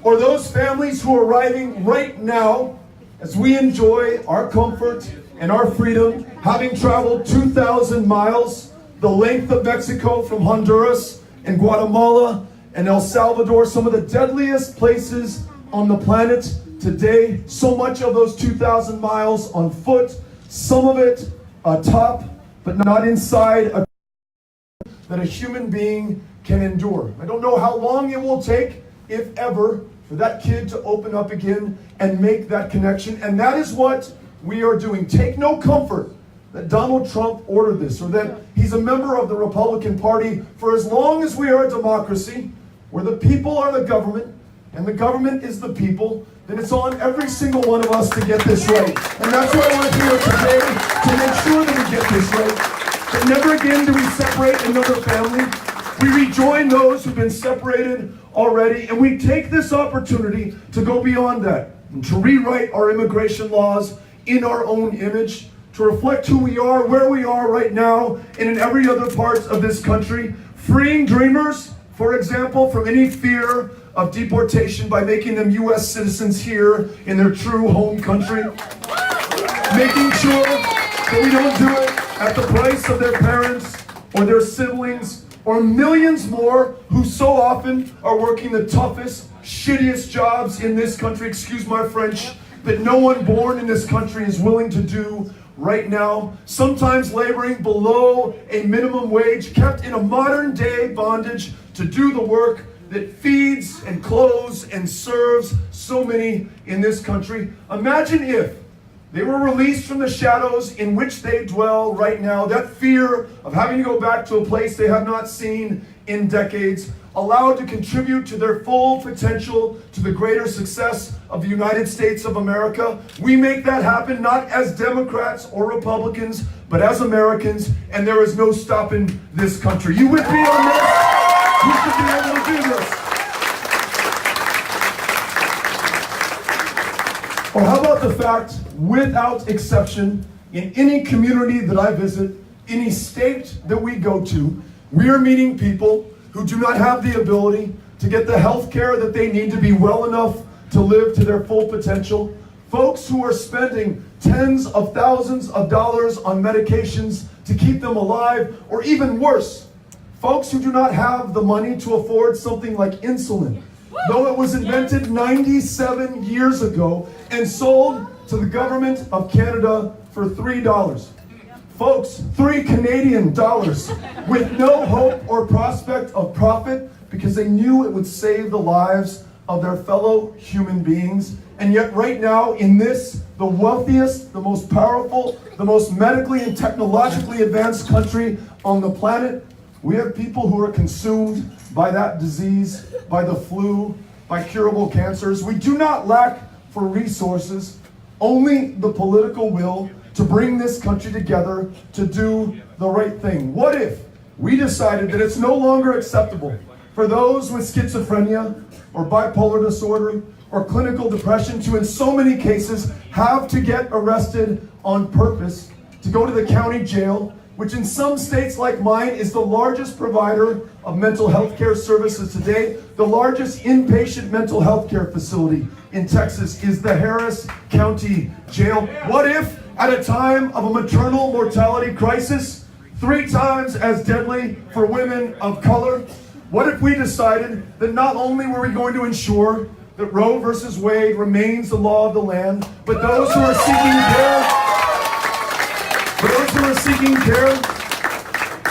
or those families who are arriving right now as we enjoy our comfort and our freedom, having traveled 2,000 miles, the length of Mexico from Honduras and Guatemala and El Salvador, some of the deadliest places on the planet today. So much of those 2,000 miles on foot, some of it atop, but not inside a that a human being can endure. I don't know how long it will take, if ever, for that kid to open up again and make that connection. And that is what we are doing. Take no comfort that Donald Trump ordered this, or that he's a member of the Republican Party. For as long as we are a democracy, where the people are the government, and the government is the people, then it's on every single one of us to get this right. And that's why we're here today, to make sure that we get this right. But never again do we separate another family. We rejoin those who've been separated already, and we take this opportunity to go beyond that, and to rewrite our immigration laws in our own image, to reflect who we are, where we are right now, and in every other part of this country, freeing dreamers, for example, from any fear of deportation by making them U.S. citizens here in their true home country, making sure that we don't do it at the price of their parents or their siblings or millions more who so often are working the toughest, shittiest jobs in this country, excuse my French, that no one born in this country is willing to do right now, sometimes laboring below a minimum wage, kept in a modern day bondage to do the work that feeds and clothes and serves so many in this country. Imagine if they were released from the shadows in which they dwell right now, that fear of having to go back to a place they have not seen in decades, allowed to contribute to their full potential, to the greater success of the United States of America. We make that happen not as Democrats or Republicans, but as Americans, and there is no stopping this country. You with me on this? You should be able to do this. Or how about the fact, without exception, in any community that I visit, any state that we go to, we are meeting people who do not have the ability to get the health care that they need to be well enough to live to their full potential. Folks who are spending tens of thousands of dollars on medications to keep them alive, or even worse, folks who do not have the money to afford something like insulin, though it was invented 97 years ago and sold to the government of Canada for $3. Folks, $3 Canadian with no hope or prospect of profit because they knew it would save the lives of their fellow human beings. And yet right now in this, the wealthiest, the most powerful, the most medically and technologically advanced country on the planet, we have people who are consumed by that disease, by the flu, by curable cancers. We do not lack for resources, only the political will to bring this country together to do the right thing. What if we decided that it's no longer acceptable for those with schizophrenia or bipolar disorder or clinical depression to, in so many cases, have to get arrested on purpose, to go to the county jail, which in some states like mine is the largest provider of mental health care services today. The largest inpatient mental health care facility in Texas is the Harris County Jail. What if, at a time of a maternal mortality crisis, 3 times as deadly for women of color, what if we decided that not only were we going to ensure that Roe versus Wade remains the law of the land, but those who are seeking care,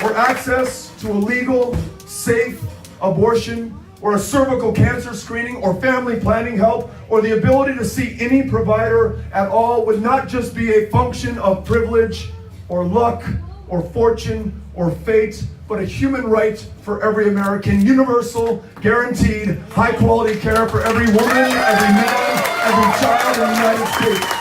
or access to a legal, safe abortion, or a cervical cancer screening, or family planning help, or the ability to see any provider at all would not just be a function of privilege, or luck, or fortune, or fate, but a human right for every American, universal, guaranteed, high-quality care for every woman, every man, every child in the United States.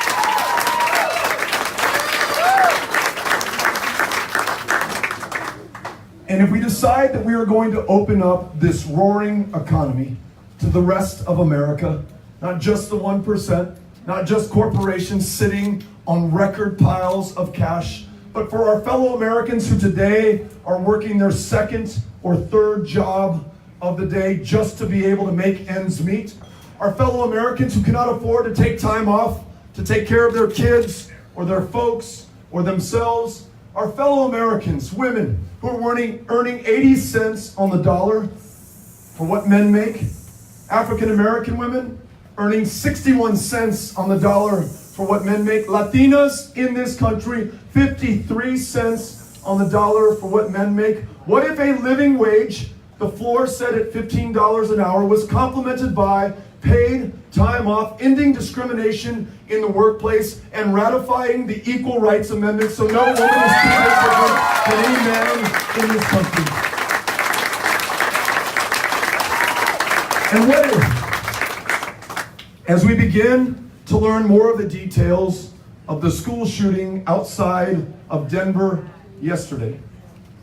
And if we decide that we are going to open up this roaring economy to the rest of America, not just the 1%, not just corporations sitting on record piles of cash, but for our fellow Americans who today are working their second or third job of the day just to be able to make ends meet, our fellow Americans who cannot afford to take time off to take care of their kids or their folks or themselves. Our fellow Americans, women who are earning 80 cents on the dollar for what men make. African American women earning 61 cents on the dollar for what men make. Latinas in this country, 53 cents on the dollar for what men make. What if a living wage, the floor set at $15 an hour, was complemented by paid time off, ending discrimination in the workplace, and ratifying the Equal Rights Amendment so no woman is treated different than any man in this country? And what if, as we begin to learn more of the details of the school shooting outside of Denver yesterday,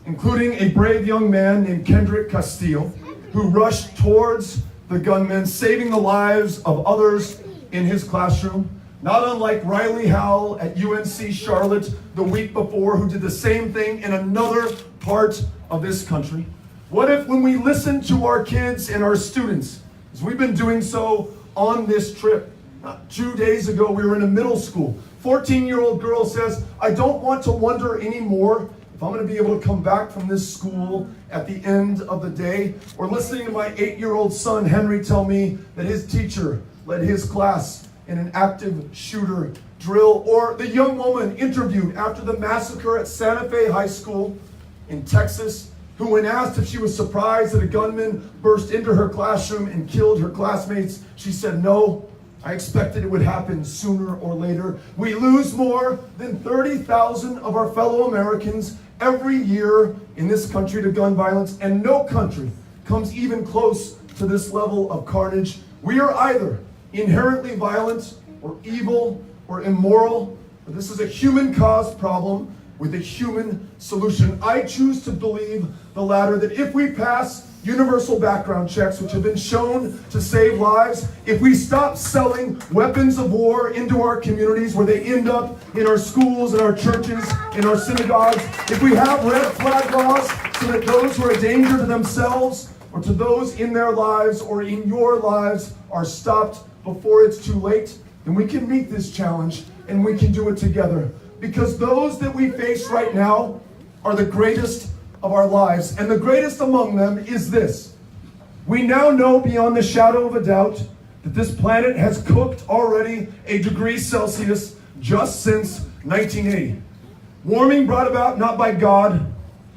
including a brave young man named Kendrick Castillo, who rushed towards the gunman, saving the lives of others in his classroom, not unlike Riley Howell at UNC Charlotte the week before, who did the same thing in another part of this country? What if, when we listen to our kids and our students, as we've been doing so on this trip, not 2 days ago we were in a middle school, 14-year-old girl says, I don't want to wonder anymore if I'm going to be able to come back from this school at the end of the day. Or listening to my 8-year-old son, Henry, tell me that his teacher led his class in an active shooter drill. Or the young woman interviewed after the massacre at Santa Fe High School in Texas, who, when asked if she was surprised that a gunman burst into her classroom and killed her classmates, she said, no, I expected it would happen sooner or later. We lose more than 30,000 of our fellow Americans every year in this country to gun violence, and no country comes even close to this level of carnage. We are either inherently violent or evil or immoral, but this is a human-caused problem with a human solution. I choose to believe the latter, that if we pass universal background checks, which have been shown to save lives, if we stop selling weapons of war into our communities where they end up in our schools, in our churches, in our synagogues, if we have red flag laws so that those who are a danger to themselves or to those in their lives or in your lives are stopped before it's too late, then we can meet this challenge and we can do it together. Because those that we face right now are the greatest of our lives. And the greatest among them is this. We now know beyond the shadow of a doubt that this planet has cooked already a degree Celsius just since 1980. Warming brought about not by God,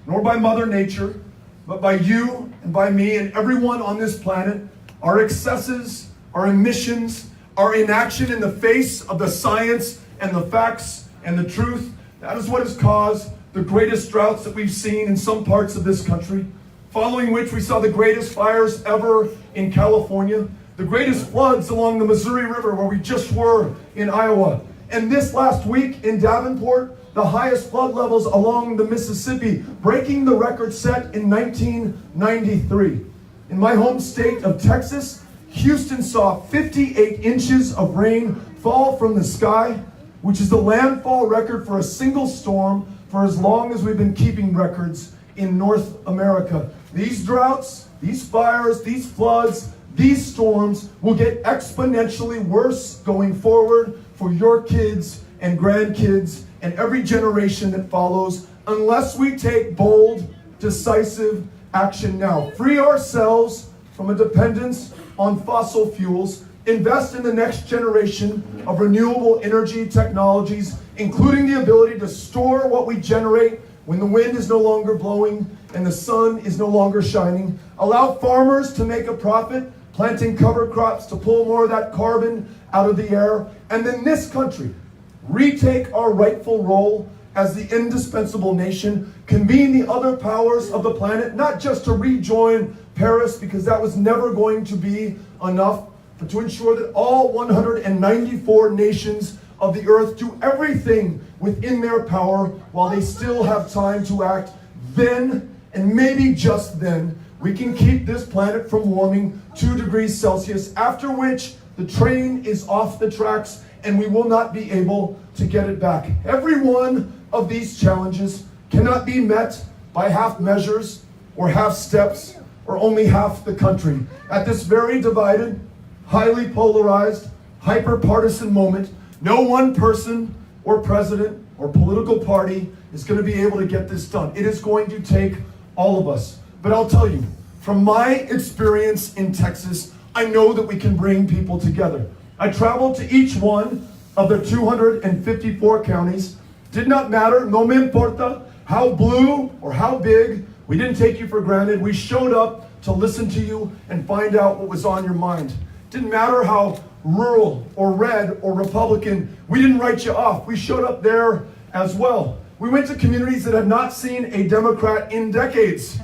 nor by Mother Nature, but by you and by me and everyone on this planet. Our excesses, our emissions, our inaction in the face of the science and the facts and the truth, that is what has caused the greatest droughts that we've seen in some parts of this country, following which we saw the greatest fires ever in California, the greatest floods along the Missouri River where we just were in Iowa, and this last week in Davenport, the highest flood levels along the Mississippi, breaking the record set in 1993. In my home state of Texas, Houston saw 58 inches of rain fall from the sky, which is the landfall record for a single storm for as long as we've been keeping records in North America. These droughts, these fires, these floods, these storms will get exponentially worse going forward for your kids and grandkids and every generation that follows, unless we take bold, decisive action now. Free ourselves from a dependence on fossil fuels, invest in the next generation of renewable energy technologies, including the ability to store what we generate when the wind is no longer blowing and the sun is no longer shining. Allow farmers to make a profit, planting cover crops to pull more of that carbon out of the air. And then this country, retake our rightful role as the indispensable nation, convene the other powers of the planet, not just to rejoin Paris, because that was never going to be enough, but to ensure that all 194 nations of the earth do everything within their power while they still have time to act. Then, and maybe just then, we can keep this planet from warming 2 degrees Celsius, after which the train is off the tracks and we will not be able to get it back. Every one of these challenges cannot be met by half measures or half steps or only half the country. At this very divided highly polarized, hyper-partisan moment. No one person or president or political party is going to be able to get this done. It is going to take all of us. But I'll tell you, from my experience in Texas, I know that we can bring people together. I traveled to each one of the 254 counties. Did not matter, no me importa, how blue or how big. We didn't take you for granted. We showed up to listen to you and find out what was on your mind. Didn't matter how rural or red or Republican, we didn't write you off. We showed up there as well. We went to communities that had not seen a Democrat in decades,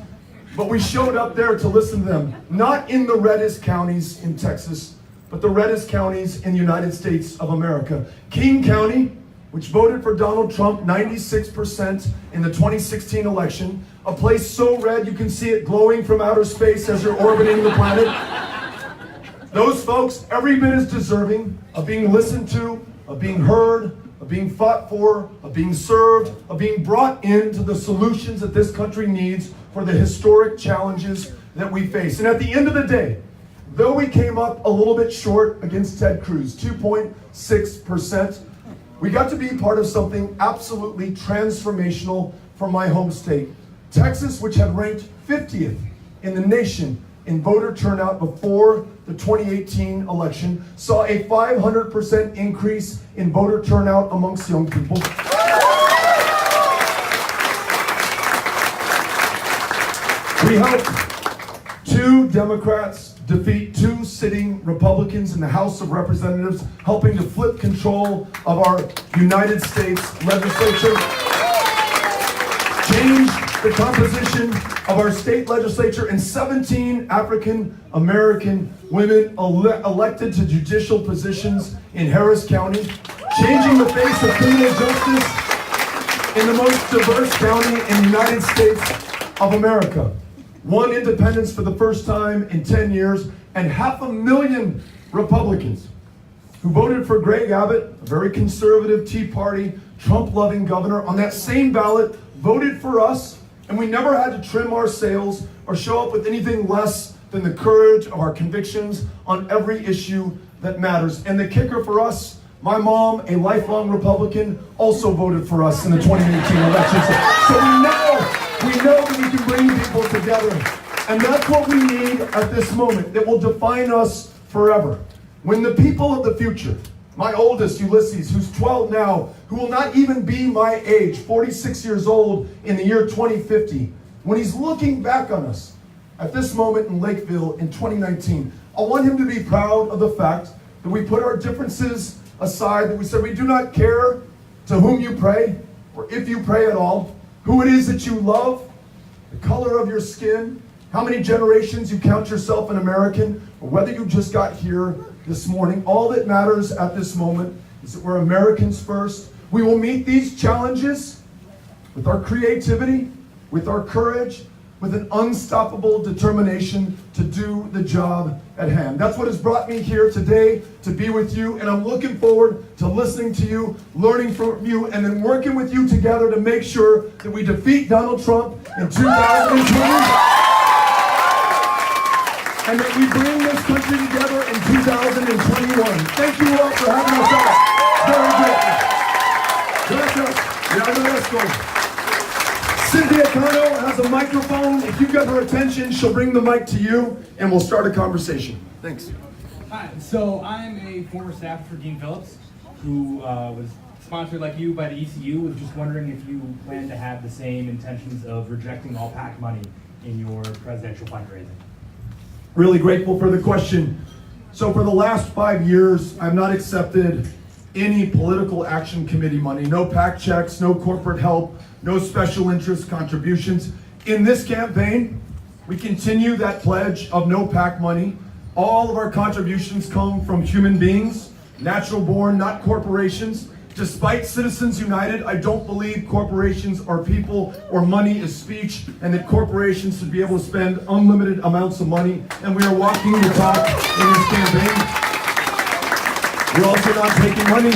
but we showed up there to listen to them. Not in the reddest counties in Texas, but the reddest counties in the United States of America. King County, which voted for Donald Trump 96% in the 2016 election, a place so red you can see it glowing from outer space as you're orbiting the planet. Those folks, every bit as deserving of being listened to, of being heard, of being fought for, of being served, of being brought into the solutions that this country needs for the historic challenges that we face. And at the end of the day, though we came up a little bit short against Ted Cruz, 2.6%, we got to be part of something absolutely transformational for my home state. Texas, which had ranked 50th in the nation in voter turnout before the 2018 election, saw a 500% increase in voter turnout amongst young people. We helped 2 Democrats defeat 2 sitting Republicans in the House of Representatives, helping to flip control of our United States legislature, change the composition of our state legislature, and 17 African American women elected to judicial positions in Harris County, changing the face of criminal justice in the most diverse county in the United States of America. Won independence for the first time in 10 years, and 500,000 Republicans who voted for Greg Abbott, a very conservative Tea Party, Trump-loving governor, on that same ballot voted for us, and we never had to trim our sails or show up with anything less than the courage of our convictions on every issue that matters. And the kicker for us, my mom, a lifelong Republican, also voted for us in the 2018 election. So we know that we can bring people together. And that's what we need at this moment that will define us forever. When the people of the future, my oldest, Ulysses, who's 12 now, who will not even be my age, 46 years old in the year 2050, when he's looking back on us at this moment in Lakeville in 2019, I want him to be proud of the fact that we put our differences aside, that we said we do not care to whom you pray, or if you pray at all, who it is that you love, the color of your skin, how many generations you count yourself an American, or whether you just got here this morning. All that matters at this moment is that we're Americans first. We will meet these challenges with our creativity, with our courage, with an unstoppable determination to do the job at hand. That's what has brought me here today, to be with you, and I'm looking forward to listening to you, learning from you, and then working with you together to make sure that we defeat Donald Trump in 2020. And that we bring this country together in 2021. Thank you all for having us out. Very good. Gracias. Cynthia Cano has a microphone. If you get her attention, she'll bring the mic to you, and we'll start a conversation. Thanks. Hi, so I'm a former staffer for Dean Phillips, who was sponsored like you by the ECU. Was just wondering if you plan to have the same intentions of rejecting all PAC money in your presidential fundraising. Really grateful for the question. So for the last 5 years, I've not accepted any political action committee money. No PAC checks, no corporate help, no special interest contributions. In this campaign, we continue that pledge of no PAC money. All of our contributions come from human beings, natural born, not corporations. Despite Citizens United, I don't believe corporations are people or money is speech, and that corporations should be able to spend unlimited amounts of money, and we are walking the talk in this campaign. We're also not taking money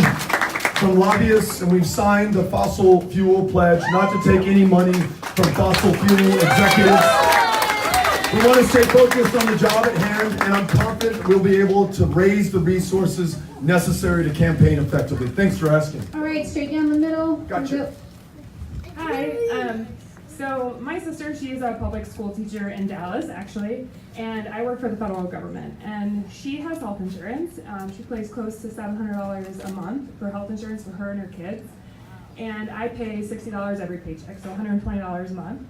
from lobbyists, and we've signed the fossil fuel pledge not to take any money from fossil fuel executives. We want to stay focused on the job at hand, and I'm confident we'll be able to raise the resources necessary to campaign effectively. Thanks for asking. All right, straight down the middle. Gotcha. Hi. So my sister, she is a public school teacher in Dallas, actually, and I work for the federal government. And she has health insurance. She pays close to $700 a month for health insurance for her and her kids. And I pay $60 every paycheck, so $120 a month.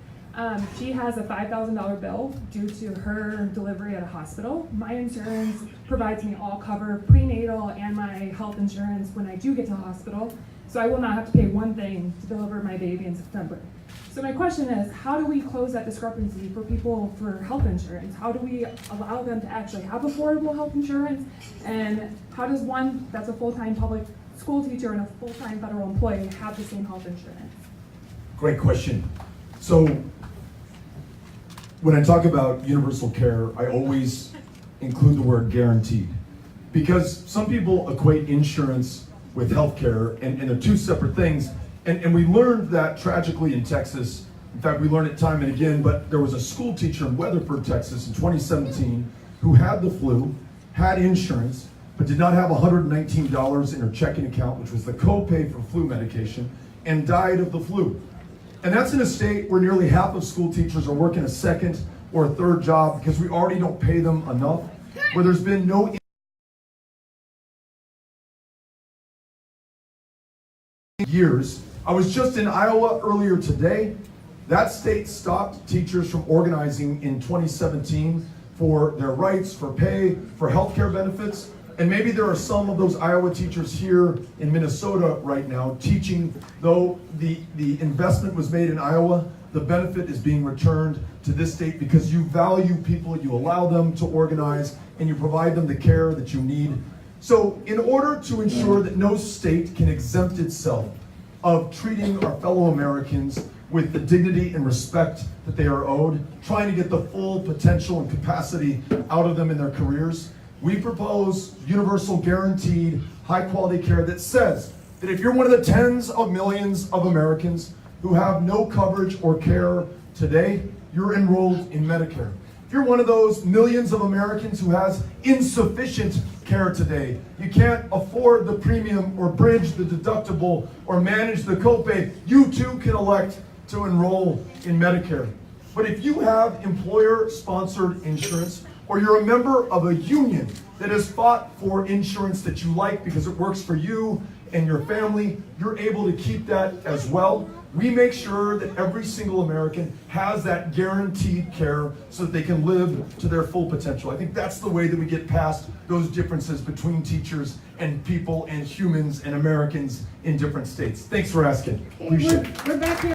She has a $5,000 bill due to her delivery at a hospital. My insurance provides me all cover, prenatal and my health insurance when I do get to the hospital. So I will not have to pay one thing to deliver my baby in September. So my question is, how do we close that discrepancy for people for health insurance? How do we allow them to actually have affordable health insurance? And how does one that's a full-time public school teacher and a full-time federal employee have the same health insurance? Great question. So when I talk about universal care, I always include the word guaranteed. Because some people equate insurance with healthcare, and they're two separate things. And we learned that tragically in Texas. In fact, we learned it time and again, but there was a school teacher in Weatherford, Texas in 2017 who had the flu, had insurance, but did not have $119 in her checking account, which was the copay for flu medication, and died of the flu. And that's in a state where nearly half of school teachers are working a second or a third job because we already don't pay them enough, where there's been no years. I was just in Iowa earlier today. That state stopped teachers from organizing in 2017 for their rights, for pay, for healthcare benefits. And maybe there are some of those Iowa teachers here in Minnesota right now teaching, though the investment was made in Iowa, the benefit is being returned to this state because you value people, you allow them to organize, and you provide them the care that you need. So in order to ensure that no state can exempt itself of treating our fellow Americans with the dignity and respect that they are owed, trying to get the full potential and capacity out of them in their careers, we propose universal guaranteed high quality care that says that if you're one of the tens of millions of Americans who have no coverage or care today, you're enrolled in Medicare. If you're one of those millions of Americans who has insufficient care today, you can't afford the premium or bridge the deductible or manage the copay, you too can elect to enroll in Medicare. But if you have employer-sponsored insurance, or you're a member of a union that has fought for insurance that you like because it works for you and your family, you're able to keep that as well. We make sure that every single American has that guaranteed care so that they can live to their full potential. I think that's the way that we get past those differences between teachers and people and humans and Americans in different states. Thanks for asking. Appreciate it. We're back here.